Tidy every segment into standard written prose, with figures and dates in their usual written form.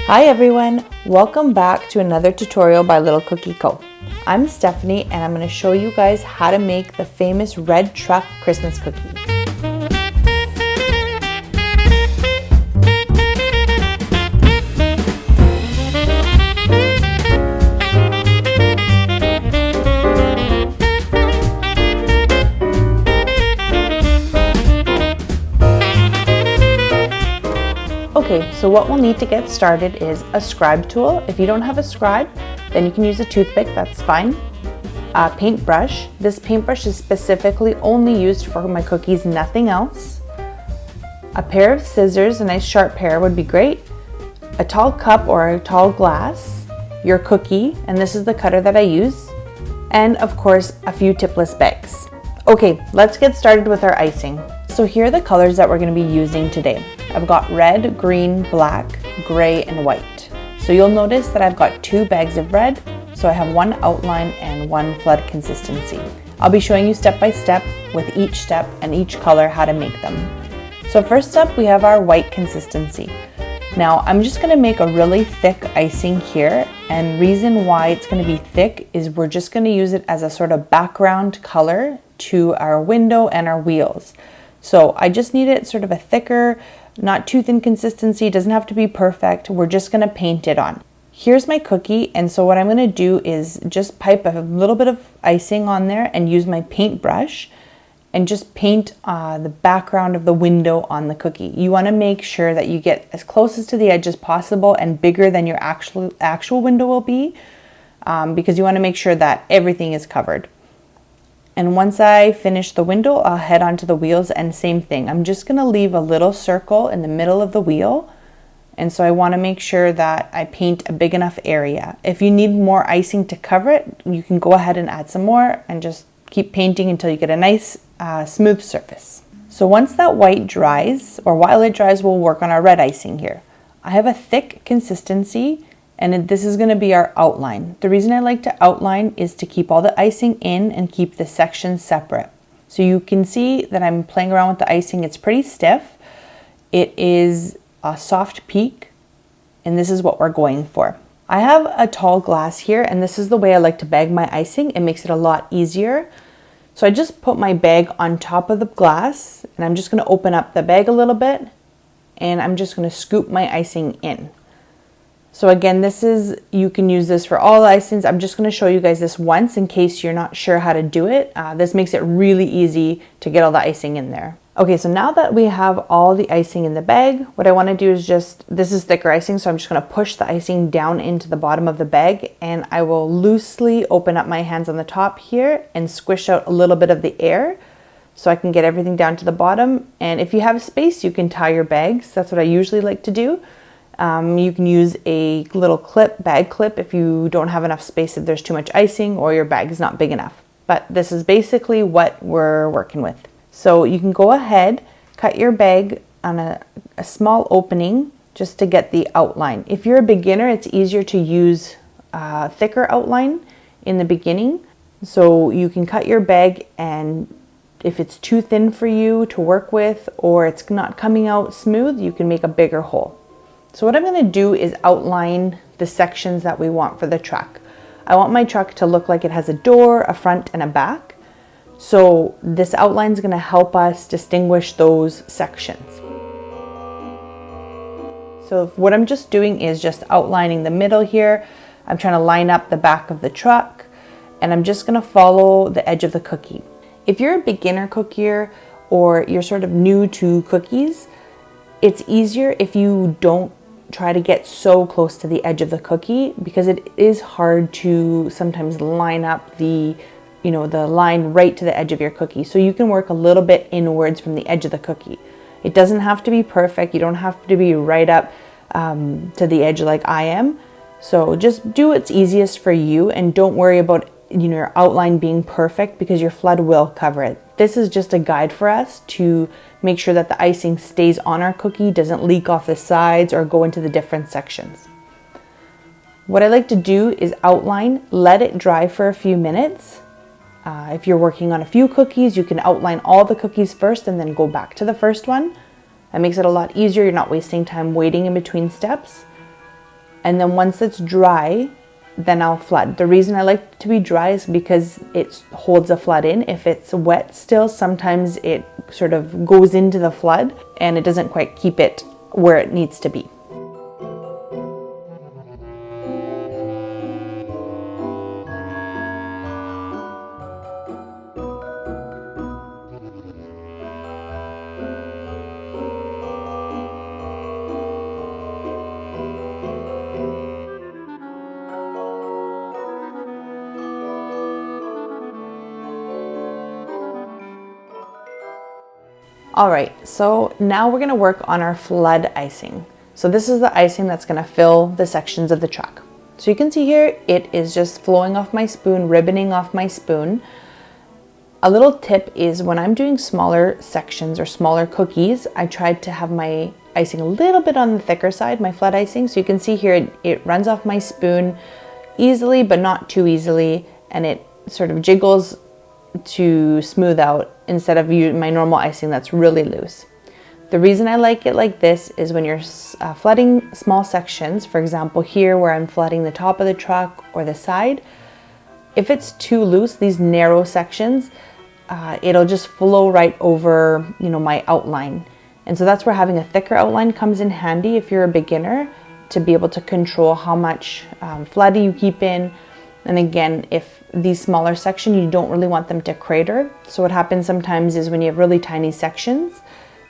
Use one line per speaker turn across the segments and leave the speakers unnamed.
Hi everyone, welcome back to another tutorial by Little Cookie Co. I'm Stephanie and I'm going to show you guys how to make the famous red truck Christmas cookie. Okay, so what we'll need to get started is a scribe tool. If you don't have a scribe, then you can use a toothpick, that's fine. A paintbrush. This paintbrush is specifically only used for my cookies, nothing else. A pair of scissors, a nice sharp pair would be great. A tall cup or a tall glass, your cookie, and this is the cutter that I use. And of course, a few tipless bags. Okay, let's get started with our icing. So here are the colors that we're going to be using today. I've got red, green, black, gray, and white. So you'll notice that I've got 2 bags of red, so I have one outline and one flood consistency. I'll be showing you step by step with each step and each color how to make them. So first up, we have our white consistency. Now I'm just going to make a really thick icing here, and reason why it's going to be thick is we're just going to use it as a sort of background color to our window and our wheels. So I just need it sort of a thicker, not too thin consistency, doesn't have to be perfect. We're just gonna paint it on. Here's my cookie, and so what I'm gonna do is just pipe a little bit of icing on there and use my paintbrush and just paint the background of the window on the cookie. You wanna make sure that you get as close as to the edge as possible and bigger than your actual window will be, because you wanna make sure that everything is covered. And once I finish the window, I'll head onto the wheels and same thing. I'm just gonna leave a little circle in the middle of the wheel. And so I wanna make sure that I paint a big enough area. If you need more icing to cover it, you can go ahead and add some more and just keep painting until you get a nice smooth surface. So once that white dries, or while it dries, we'll work on our red icing here. I have a thick consistency, and this is going to be our outline. The reason I like to outline is to keep all the icing in and keep the sections separate. So you can see that I'm playing around with the icing. It's pretty stiff. It is a soft peak, and this is what we're going for. I have a tall glass here, and this is the way I like to bag my icing. It makes it a lot easier. So I just put my bag on top of the glass, and I'm just going to open up the bag a little bit, and I'm just going to scoop my icing in. So again, you can use this for all icings. I'm just going to show you guys this once in case you're not sure how to do it. This makes it really easy to get all the icing in there. Okay, so now that we have all the icing in the bag, what I want to do is this is thicker icing, so I'm just going to push the icing down into the bottom of the bag, and I will loosely open up my hands on the top here and squish out a little bit of the air so I can get everything down to the bottom. And if you have space, you can tie your bags. That's what I usually like to do. You can use a little bag clip if you don't have enough space, if there's too much icing or your bag is not big enough. But this is basically what we're working with. So you can go ahead, cut your bag on a small opening just to get the outline. If you're a beginner, it's easier to use a thicker outline in the beginning. So you can cut your bag, and if it's too thin for you to work with or it's not coming out smooth, you can make a bigger hole. So what I'm going to do is outline the sections that we want for the truck. I want my truck to look like it has a door, a front, and a back. So this outline is going to help us distinguish those sections. So what I'm just doing is just outlining the middle here. I'm trying to line up the back of the truck, and I'm just going to follow the edge of the cookie. If you're a beginner cookier or you're sort of new to cookies, it's easier if you don't try to get so close to the edge of the cookie, because it is hard to sometimes line up the line right to the edge of your cookie. So you can work a little bit inwards from the edge of the cookie. It doesn't have to be perfect. You don't have to be right up to the edge like I am. So just do what's easiest for you, and don't worry about your outline being perfect, because your flood will cover it. This is just a guide for us to make sure that the icing stays on our cookie, doesn't leak off the sides or go into the different sections. What I like to do is outline, let it dry for a few minutes. If you're working on a few cookies, you can outline all the cookies first and then go back to the first one. That makes it a lot easier. You're not wasting time waiting in between steps. And then once it's dry, then I'll flood. The reason I like it to be dry is because it holds a flood in. If it's wet still, sometimes it sort of goes into the flood and it doesn't quite keep it where it needs to be. All right, so now we're gonna work on our flood icing. So this is the icing that's gonna fill the sections of the truck. So you can see here, it is just flowing off my spoon, ribboning off my spoon. A little tip is when I'm doing smaller sections or smaller cookies, I tried to have my icing a little bit on the thicker side, my flood icing. So you can see here, it runs off my spoon easily, but not too easily. And it sort of jiggles to smooth out instead of my normal icing that's really loose. The reason I like it like this is when you're flooding small sections, for example here where I'm flooding the top of the truck or the side, if it's too loose, these narrow sections, it'll just flow right over, my outline. And so that's where having a thicker outline comes in handy if you're a beginner, to be able to control how much flood you keep in. And again, if these smaller sections, you don't really want them to crater. So what happens sometimes is when you have really tiny sections,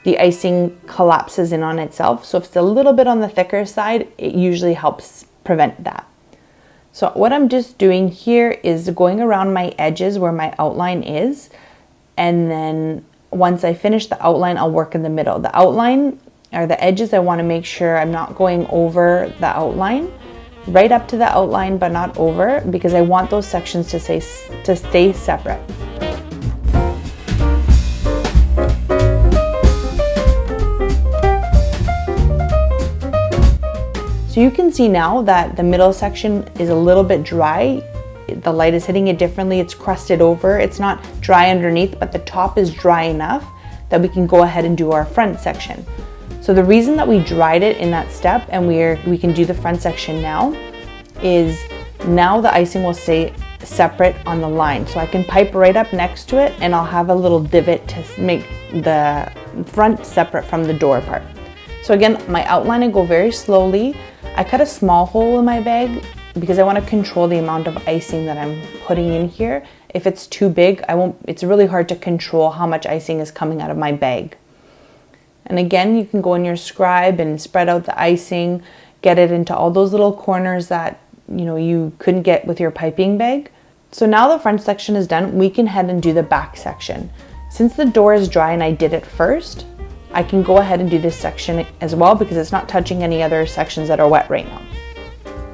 the icing collapses in on itself. So if it's a little bit on the thicker side, it usually helps prevent that. So what I'm just doing here is going around my edges where my outline is. And then once I finish the outline, I'll work in the middle. The outline or the edges, I want to make sure I'm not going over the outline. Right up to the outline, but not over, because I want those sections to stay separate. So you can see now that the middle section is a little bit dry. The light is hitting it differently. It's crusted over. It's not dry underneath, but the top is dry enough that we can go ahead and do our front section. So the reason that we dried it in that step and we can do the front section now is now the icing will stay separate on the line. So I can pipe right up next to it and I'll have a little divot to make the front separate from the door part. So again, my outline, I go very slowly. I cut a small hole in my bag because I want to control the amount of icing that I'm putting in here. If it's too big, it's really hard to control how much icing is coming out of my bag. And again, you can go in your scribe and spread out the icing, get it into all those little corners that you couldn't get with your piping bag. So now the front section is done, we can head and do the back section. Since the door is dry and I did it first, I can go ahead and do this section as well because it's not touching any other sections that are wet right now.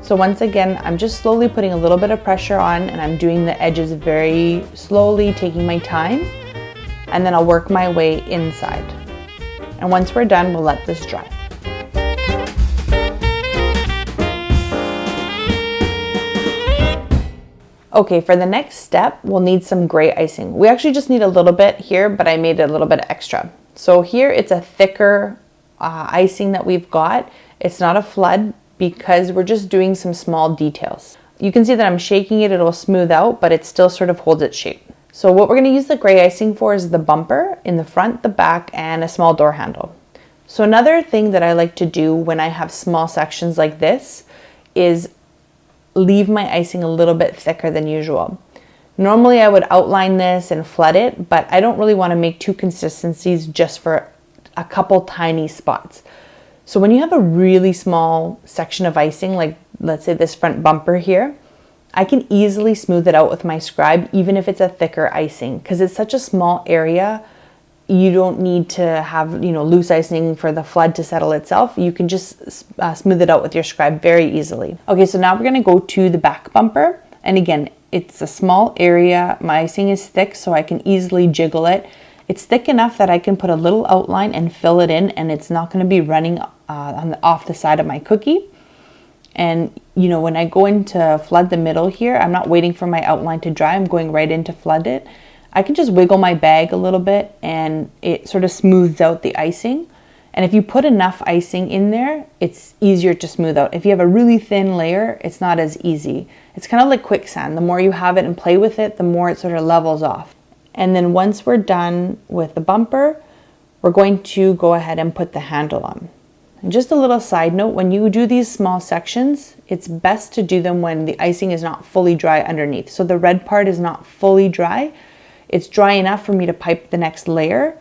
So once again, I'm just slowly putting a little bit of pressure on and I'm doing the edges very slowly, taking my time, and then I'll work my way inside. And once we're done, we'll let this dry. Okay, for the next step, we'll need some gray icing. We actually just need a little bit here, but I made it a little bit extra. So here it's a thicker icing that we've got. It's not a flood because we're just doing some small details. You can see that I'm shaking it, it'll smooth out, but it still sort of holds its shape. So what we're going to use the gray icing for is the bumper in the front, the back, and a small door handle. So another thing that I like to do when I have small sections like this is leave my icing a little bit thicker than usual. Normally I would outline this and flood it, but I don't really want to make two consistencies just for a couple tiny spots. So when you have a really small section of icing, like let's say this front bumper here, I can easily smooth it out with my scribe, even if it's a thicker icing, because it's such a small area. You don't need to have, loose icing for the flood to settle itself. You can just smooth it out with your scribe very easily. Okay, so now we're going to go to the back bumper. And again, it's a small area. My icing is thick, so I can easily jiggle it. It's thick enough that I can put a little outline and fill it in, and it's not going to be running off the side of my cookie. And when I go into flood the middle here, I'm not waiting for my outline to dry. I'm going right in to flood it. I can just wiggle my bag a little bit and it sort of smooths out the icing. And if you put enough icing in there, it's easier to smooth out. If you have a really thin layer, it's not as easy. It's kind of like quicksand. The more you have it and play with it, the more it sort of levels off. And then once we're done with the bumper, we're going to go ahead and put the handle on. And just a little side note, when you do these small sections, it's best to do them when the icing is not fully dry underneath. So the red part is not fully dry. It's dry enough for me to pipe the next layer,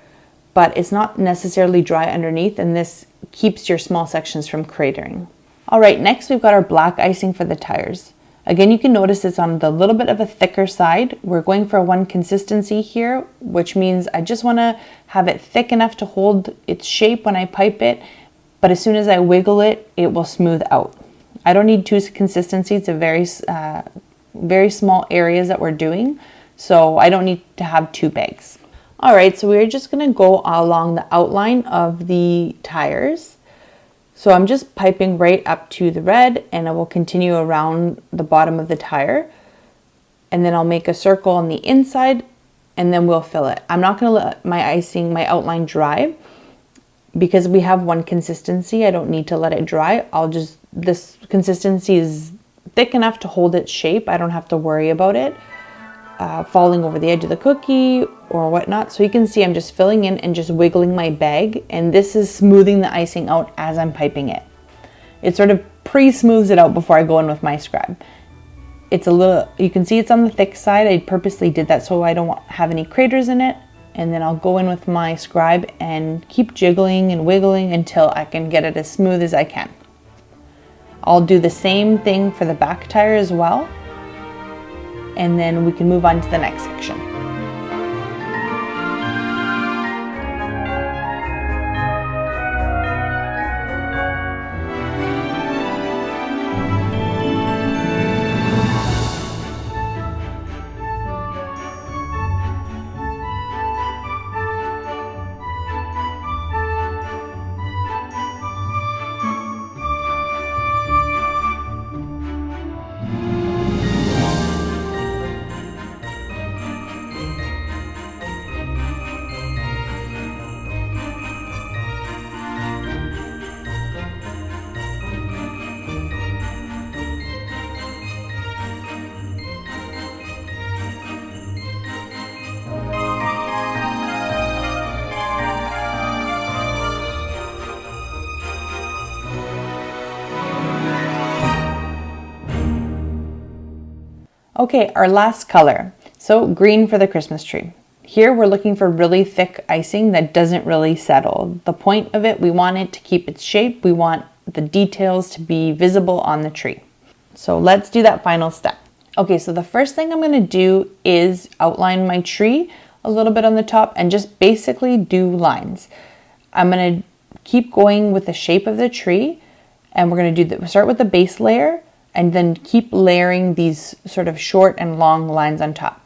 but it's not necessarily dry underneath, and this keeps your small sections from cratering. All right, next we've got our black icing for the tires. Again, you can notice it's on the little bit of a thicker side. We're going for one consistency here, which means I just want to have it thick enough to hold its shape when I pipe it, but as soon as I wiggle it, it will smooth out. I don't need two consistencies. It's a very small areas that we're doing, so I don't need to have two bags. All right, so we're just gonna go along the outline of the tires. So I'm just piping right up to the red, and I will continue around the bottom of the tire. And then I'll make a circle on the inside, and then we'll fill it. I'm not gonna let my outline dry, because we have one consistency. I don't need to let it dry. This consistency is thick enough to hold its shape. I don't have to worry about it falling over the edge of the cookie or whatnot. So you can see I'm just filling in and just wiggling my bag, and this is smoothing the icing out as I'm piping it. It sort of pre-smooths it out before I go in with my scribe. It's a little, you can see it's on the thick side. I purposely did that so I don't have any craters in it. And then I'll go in with my scribe and keep jiggling and wiggling until I can get it as smooth as I can. I'll do the same thing for the back tire as well. And then we can move on to the next section. Okay, our last color. So green for the Christmas tree. Here we're looking for really thick icing that doesn't really settle. The point of it, we want it to keep its shape. We want the details to be visible on the tree. So let's do that final step. Okay, so the first thing I'm going to do is outline my tree a little bit on the top and just basically do lines. I'm going to keep going with the shape of the tree, and we're going to start with the base layer and then keep layering these sort of short and long lines on top.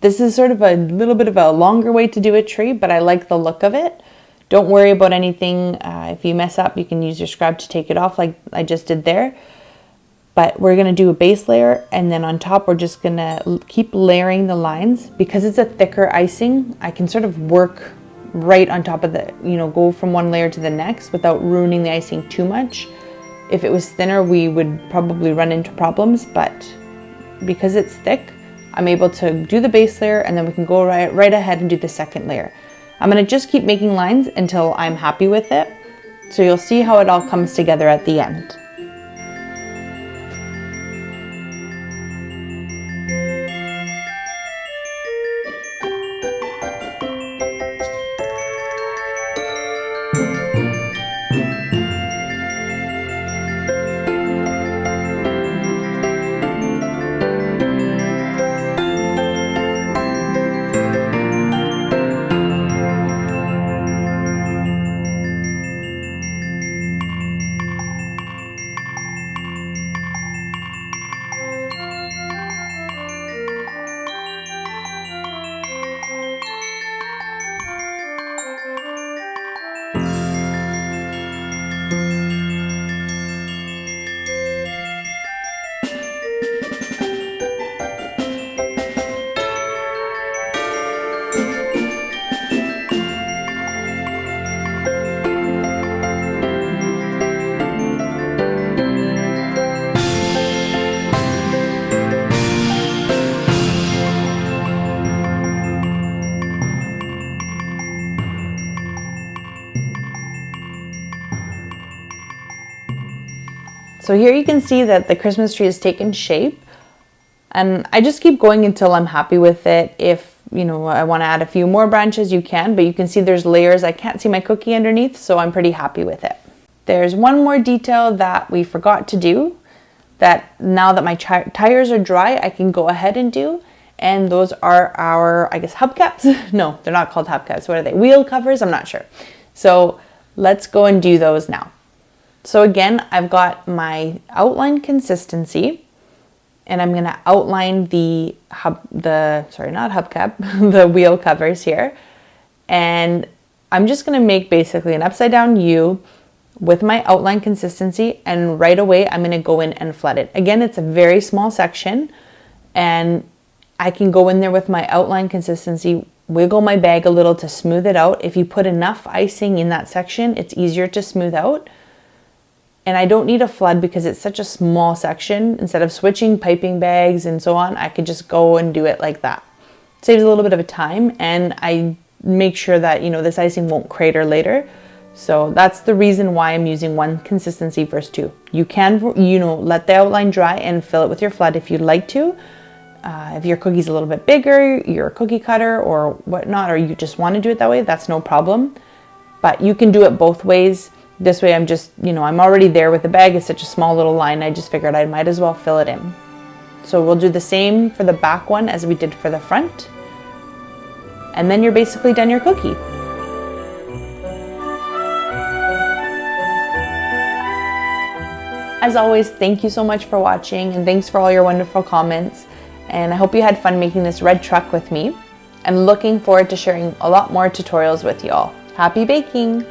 This is sort of a little bit of a longer way to do a tree, but I like the look of it. Don't worry about anything. If you mess up, you can use your scribe to take it off like I just did there. But we're going to do a base layer, and then on top we're just going to keep layering the lines. Because it's a thicker icing, I can sort of work right on top of the, go from one layer to the next without ruining the icing too much. If it was thinner, we would probably run into problems, but because it's thick, I'm able to do the base layer, and then we can go right ahead and do the second layer. I'm going to just keep making lines until I'm happy with it. So you'll see how it all comes together at the end. So here you can see that the Christmas tree has taken shape, and I just keep going until I'm happy with it. If I want to add a few more branches, you can, but you can see there's layers. I can't see my cookie underneath, so I'm pretty happy with it. There's one more detail that we forgot to do that now that my tires are dry, I can go ahead and do. And those are our, I guess, hubcaps? No, they're not called hubcaps. What are they? Wheel covers? I'm not sure. So let's go and do those now. So again, I've got my outline consistency, and I'm going to outline the the wheel covers here. And I'm just going to make basically an upside down U with my outline consistency, and right away I'm going to go in and flood it. Again, it's a very small section, and I can go in there with my outline consistency, wiggle my bag a little to smooth it out. If you put enough icing in that section, it's easier to smooth out. And I don't need a flood because it's such a small section. Instead of switching piping bags and so on, I could just go and do it like that. Saves a little bit of time, and I make sure that, this icing won't crater later. So that's the reason why I'm using one consistency versus two. You can, let the outline dry and fill it with your flood if you'd like to. If your cookie's a little bit bigger, you're a cookie cutter or whatnot, or you just want to do it that way, that's no problem. But you can do it both ways. This way I'm just, I'm already there with the bag. It's such a small little line. I just figured I might as well fill it in. So we'll do the same for the back one as we did for the front. And then you're basically done your cookie. As always, thank you so much for watching, and thanks for all your wonderful comments. And I hope you had fun making this red truck with me. I'm looking forward to sharing a lot more tutorials with you all. Happy baking!